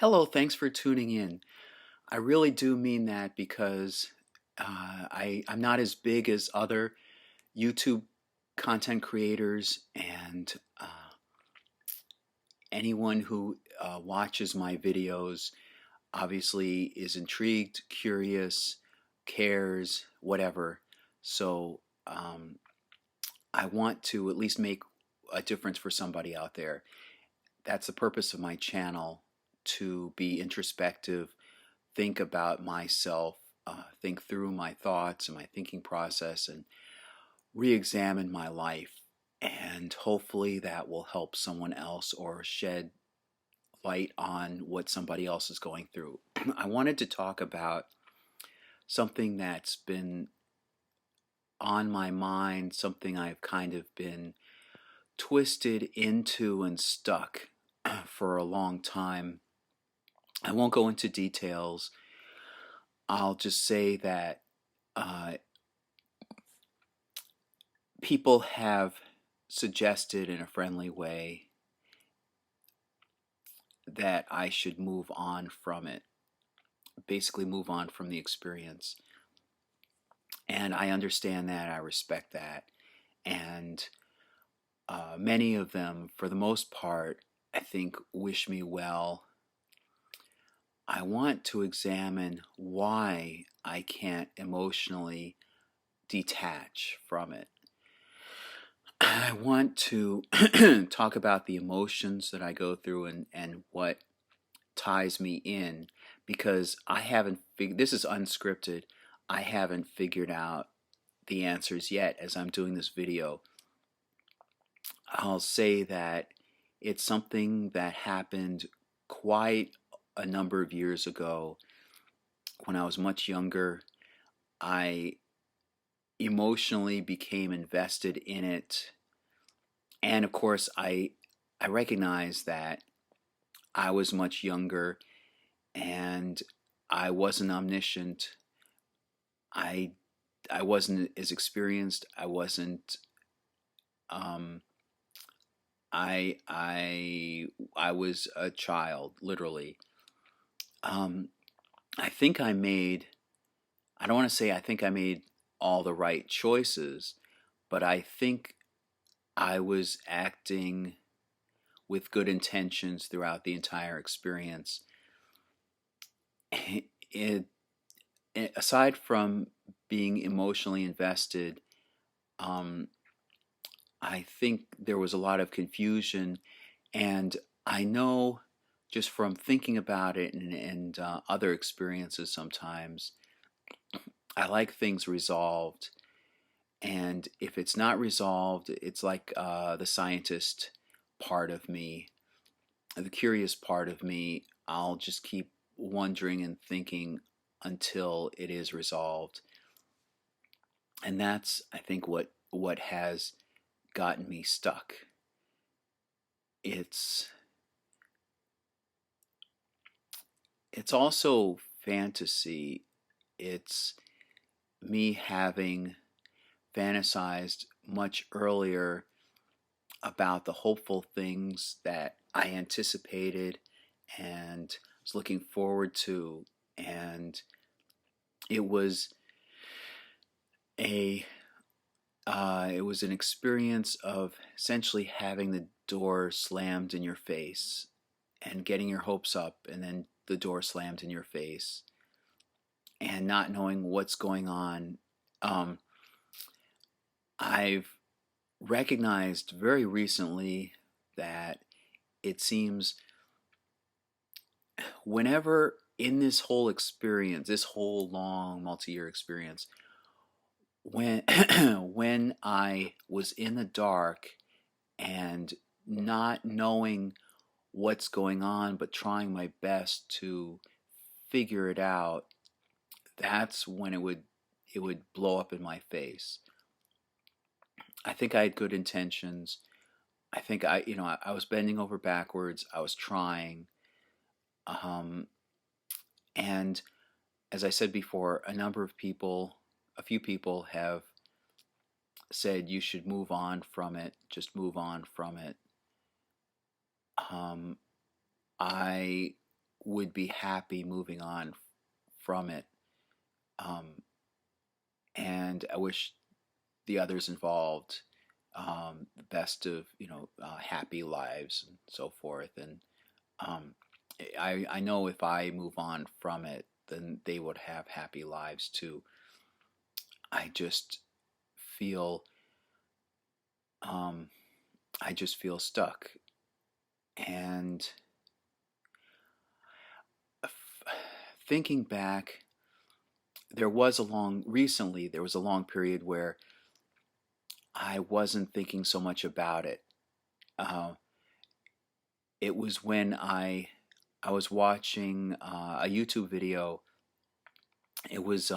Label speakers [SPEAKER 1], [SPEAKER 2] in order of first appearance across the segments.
[SPEAKER 1] Hello, thanks for tuning in. I really do mean that because I'm not as big as other YouTube content creators, and anyone who watches my videos obviously is intrigued, curious, cares, whatever. So I want to at least make a difference for somebody out there. That's the purpose of my channel, to be introspective, think about myself, think through my thoughts and my thinking process, and re-examine my life. And hopefully that will help someone else or shed light on what somebody else is going through. I wanted to talk about something that's been on my mind, something I've kind of been twisted into and stuck for a long time. I won't go into details. I'll just say that uh, people have suggested in a friendly way that I should move on from it, basically move on from the experience. And I understand that, I respect that. And many of them, for the most part, I think wish me well. I want to examine why I can't emotionally detach from it. I want to talk about the emotions that I go through, and what ties me in, because I haven't figured, this is unscripted, I haven't figured out the answers yet as I'm doing this video. I'll say that it's something that happened quite a number of years ago when I was much younger. I emotionally became invested in it, and of course I recognize that I was much younger and I wasn't omniscient. I I wasn't as experienced. I wasn't. Um, I was a child, literally. Um, I think I made. I don't want to say I think I made all the right choices, but I think I was acting with good intentions throughout the entire experience. It, aside from being emotionally invested, um, I think there was a lot of confusion, and I know just from thinking about it and other experiences sometimes, I like things resolved. And if it's not resolved, it's like the scientist part of me, the curious part of me, I'll just keep wondering and thinking until it is resolved. And that's, I think, what has gotten me stuck. It's it's also fantasy. It's me having fantasized much earlier about the hopeful things that I anticipated and was looking forward to. And it was a it was an experience of essentially having the door slammed in your face and getting your hopes up, and then the door slammed in your face and not knowing what's going on. Um, I've recognized very recently that it seems whenever in this whole experience, this whole long multi-year experience, when when I was in the dark and not knowing what's going on but trying my best to figure it out, that's when it would blow up in my face. I think I had good intentions. I think I was bending over backwards. I was trying. Um, and as I said before, a few people have said you should move on from it. Just move on from it. Um, I would be happy moving on from it. Um, and I wish the others involved the best of happy lives and so forth. And um, I know if I move on from it, then they would have happy lives too. I just feel um, I just feel stuck. And thinking back, there was a long period where I wasn't thinking so much about it. Uh, it was when I was watching a YouTube video. It was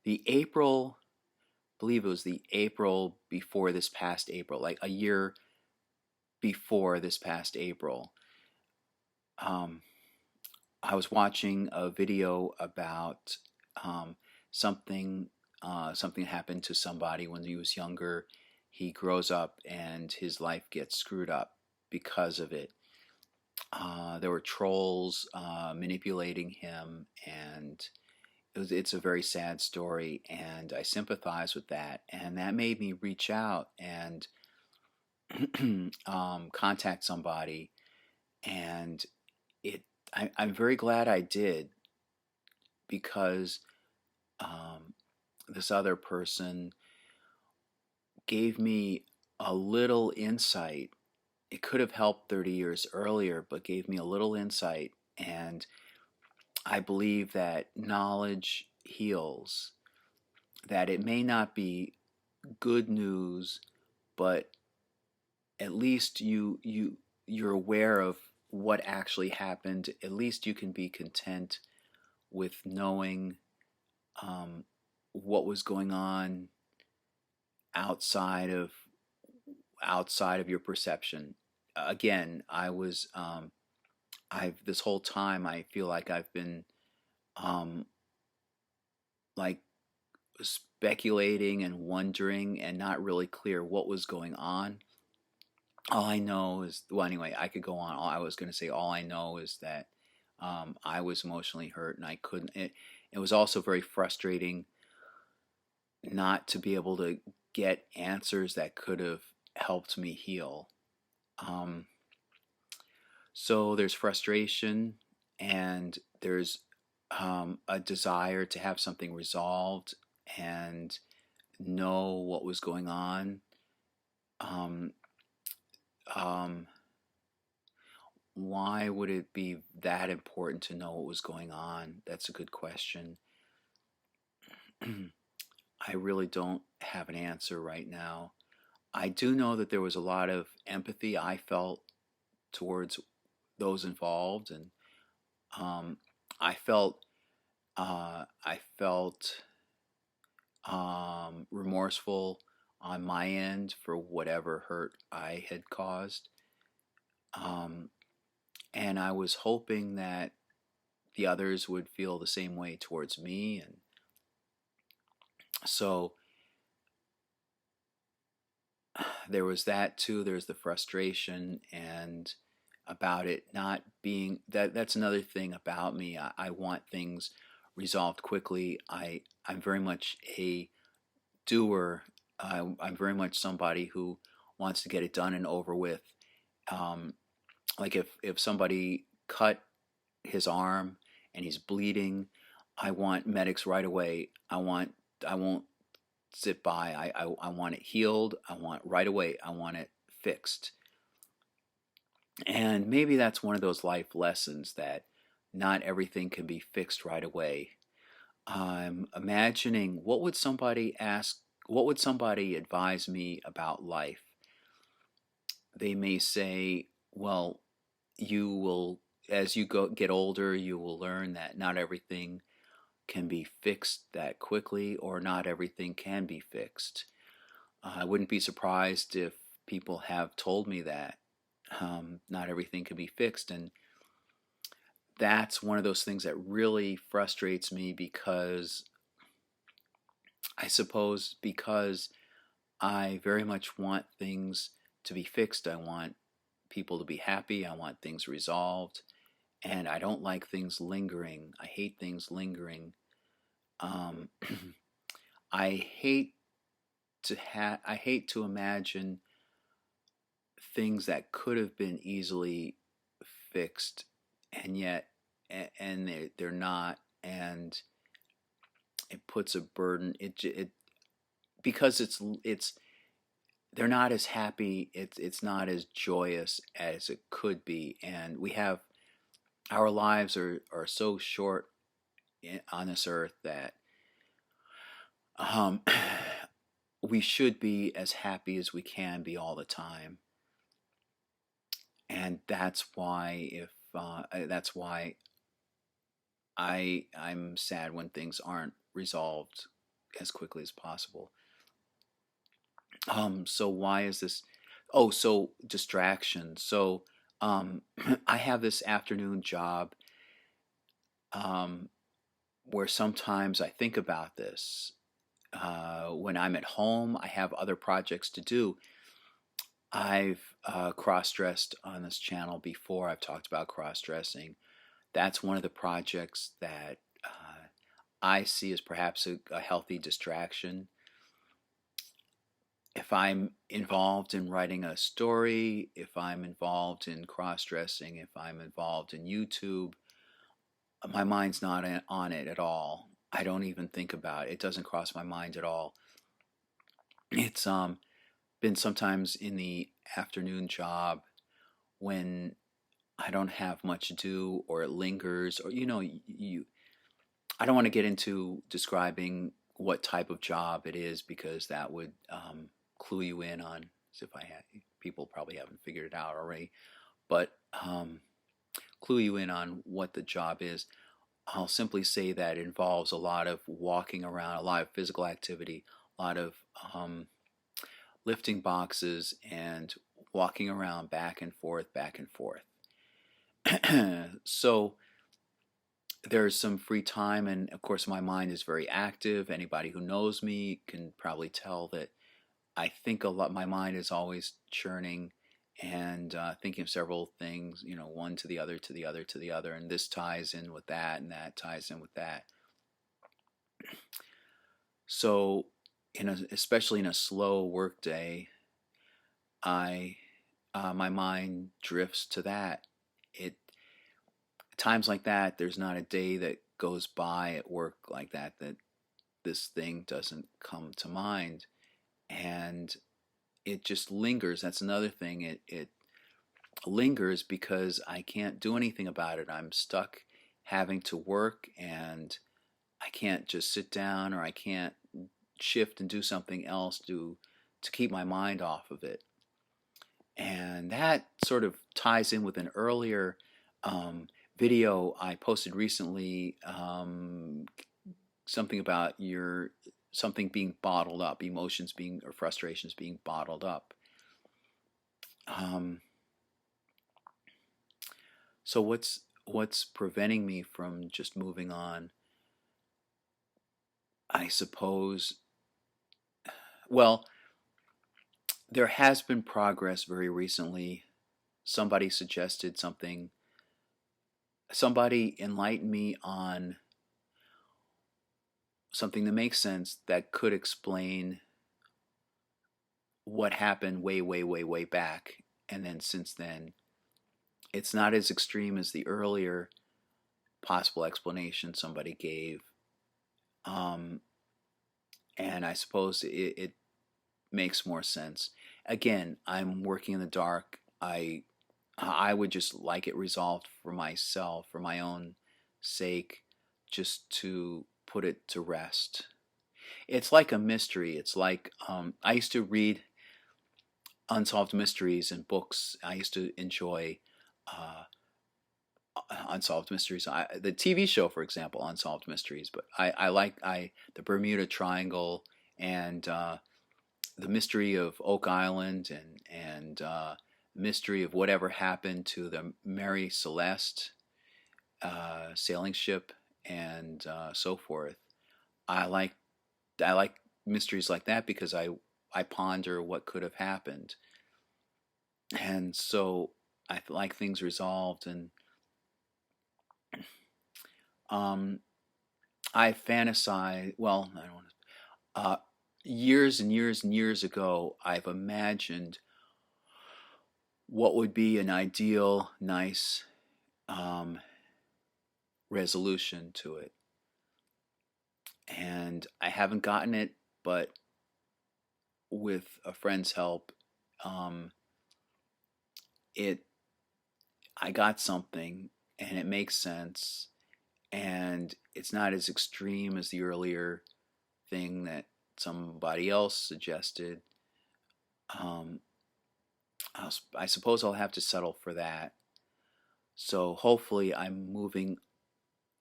[SPEAKER 1] the April, I believe it was the April before this past April, like a year before this past April. Um, I was watching a video about um, something something happened to somebody when he was younger. He grows up and his life gets screwed up because of it. There were trolls manipulating him, and it's a very sad story. And I sympathize with that, and that made me reach out and contact somebody. And it, I'm very glad I did, because um, this other person gave me a little insight. It could have helped 30 years earlier, but gave me a little insight. And I believe that knowledge heals, that it may not be good news, but at least you're aware of what actually happened. At least you can be content with knowing um, what was going on outside of your perception. Again, I've this whole time I feel like I've been um, like speculating and wondering and not really clear what was going on. All I know is, well, anyway, I could go on. All I was going to say, all I know is that I was emotionally hurt, and I couldn't. It was also very frustrating not to be able to get answers that could have helped me heal. Um, so there's frustration, and there's a desire to have something resolved and know what was going on. Um, um, why would it be that important to know what was going on? That's a good question. I really don't have an answer right now. I do know that there was a lot of empathy I felt towards those involved, and um, I felt I felt remorseful on my end for whatever hurt I had caused, um, and I was hoping that the others would feel the same way towards me, and so there was that too. There's the frustration and about it not being that's another thing about me. I want things resolved quickly. I'm very much a doer. I'm very much somebody who wants to get it done and over with. Um, like if somebody cut his arm and he's bleeding, I want medics right away. I won't sit by. I want it healed. I want right away. I want it fixed. And maybe that's one of those life lessons that not everything can be fixed right away. I'm imagining what would somebody advise me about life? They may say, well, you will, as you get older, you will learn that not everything can be fixed that quickly, or not everything can be fixed. I wouldn't be surprised if people have told me that not everything can be fixed. And that's one of those things that really frustrates me, because I suppose because I very much want things to be fixed. I want people to be happy. I want things resolved. and I don't like things lingering. I hate things lingering. Um, I hate to imagine things that could have been easily fixed, and yet and they're not, and it puts a burden. It because it's they're not as happy. It's not as joyous as it could be, and we have our lives are so short on this earth that um, we should be as happy as we can be all the time, and that's why I'm sad when things aren't resolved as quickly as possible. So why is this? Oh, so distraction. So I have this afternoon job um, where sometimes I think about this. When I'm at home, I have other projects to do. I've cross dressed on this channel before. I've talked about cross dressing. That's one of the projects that I see as perhaps a healthy distraction. If I'm involved in writing a story, if I'm involved in cross dressing, if I'm involved in YouTube, my mind's not on it at all. I don't even think about it. It doesn't cross my mind at all. It's been sometimes in the afternoon job when I don't have much to do, or it lingers, or I don't want to get into describing what type of job it is, because that would clue you in on, as if I had, people probably haven't figured it out already, but clue you in on what the job is. I'll simply say that it involves a lot of walking around, a lot of physical activity, a lot of lifting boxes and walking around back and forth, back and forth. So there's some free time, and of course my mind is very active. Anybody who knows me can probably tell that I think a lot. My mind is always churning and thinking of several things, one to the other, to the other, to the other, and this ties in with that, and that ties in with that. So, especially in a slow work day, I my mind drifts to that. It Times like that, there's not a day that goes by at work like that this thing doesn't come to mind, and it just lingers. That's another thing. It lingers because I can't do anything about it. I'm stuck having to work, and I can't just sit down, or I can't shift and do something else to keep my mind off of it. And that sort of ties in with an earlier video I posted recently, something about something being bottled up, emotions being, or frustrations being bottled up. So what's preventing me from just moving on? I suppose, well, there has been progress very recently. Somebody suggested something. Somebody enlightened me on something that makes sense, that could explain what happened way, way, way, way back. And then since then, it's not as extreme as the earlier possible explanation somebody gave. Um, and I suppose it makes more sense. Again, I'm working in the dark. I would just like it resolved for myself, for my own sake, just to put it to rest. It's like a mystery. It's like I used to read unsolved mysteries in books. I used to enjoy uh, unsolved mysteries. The TV show, for example, Unsolved Mysteries. But I like the Bermuda Triangle, and the mystery of Oak Island, and mystery of whatever happened to the Mary Celeste sailing ship, and so forth. I like I like mysteries like that because I ponder what could have happened, and so I like things resolved. And um, I fantasize. Well, I don't want to. Years and years and years ago, I've imagined what would be an ideal, nice um, resolution to it, and I haven't gotten it, but with a friend's help, um, it I got something, and it makes sense, and it's not as extreme as the earlier thing that somebody else suggested. Um, I suppose I'll have to settle for that. So hopefully, I'm moving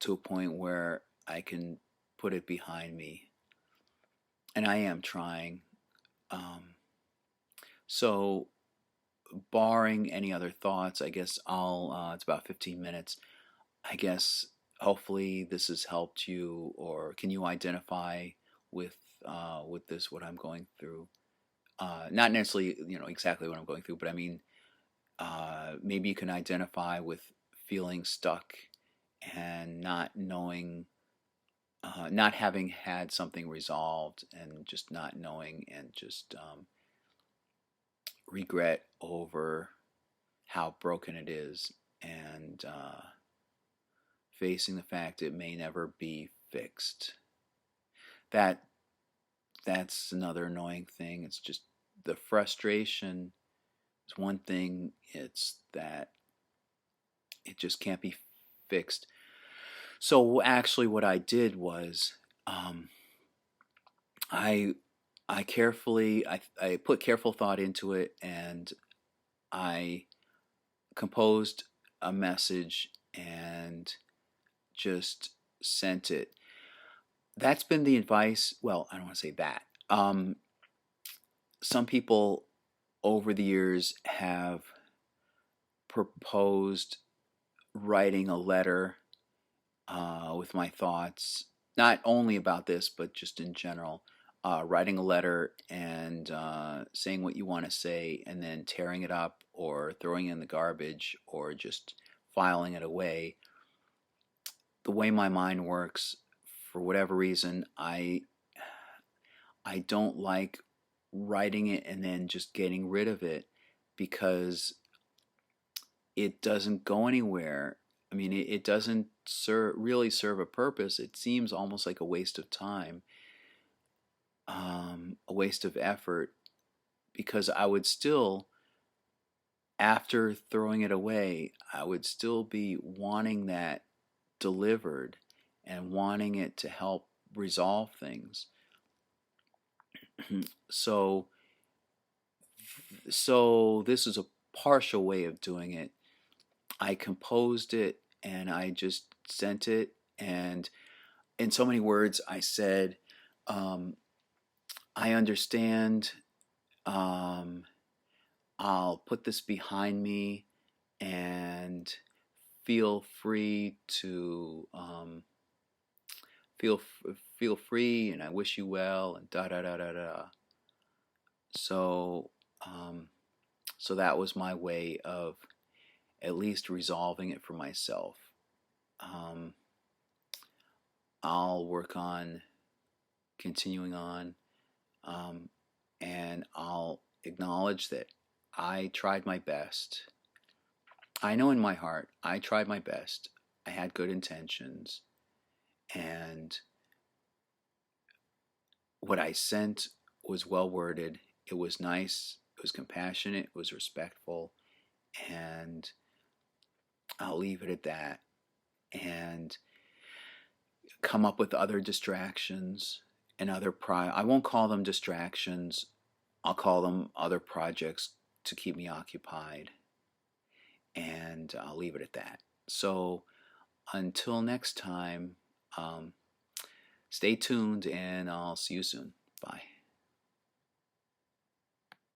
[SPEAKER 1] to a point where I can put it behind me, and I am trying. Um, so, barring any other thoughts, I guess I'll. It's about 15 minutes. I guess hopefully this has helped you, or can you identify with with this what I'm going through? Not necessarily, exactly what I'm going through, but I mean, maybe you can identify with feeling stuck and not knowing, not having had something resolved, and just not knowing, and just regret over how broken it is, and facing the fact it may never be fixed. That that's another annoying thing. It's just the frustration is one thing. It's that it just can't be fixed. So actually, what I did was, um, I I put careful thought into it, and I composed a message and just sent it. That's been the advice. Well, I don't want to say that. Um, some people over the years have proposed writing a letter with my thoughts, not only about this, but just in general. Writing a letter and saying what you want to say, and then tearing it up or throwing it in the garbage or just filing it away. The way my mind works, for whatever reason, I don't like writing it and then just getting rid of it, because it doesn't go anywhere. I mean, it doesn't really serve a purpose. It seems almost like a waste of time, a waste of effort, because I would still, after throwing it away, I would still be wanting that delivered and wanting it to help resolve things. so so this is a partial way of doing it. I composed it and I just sent it, and in so many words I said, um, I understand. um, I'll put this behind me, and feel free to feel free, and I wish you well, and da da da da da. So um, so that was my way of at least resolving it for myself. Um, I'll work on continuing on, um, and I'll acknowledge that I tried my best. I know in my heart I tried my best. I had good intentions, and what I sent was well worded. It was nice. It was compassionate. It was respectful, and I'll leave it at that. And come up with other distractions and I won't call them distractions. I'll call them other projects to keep me occupied, and I'll leave it at that. So until next time, um, stay tuned, and I'll see you soon. Bye.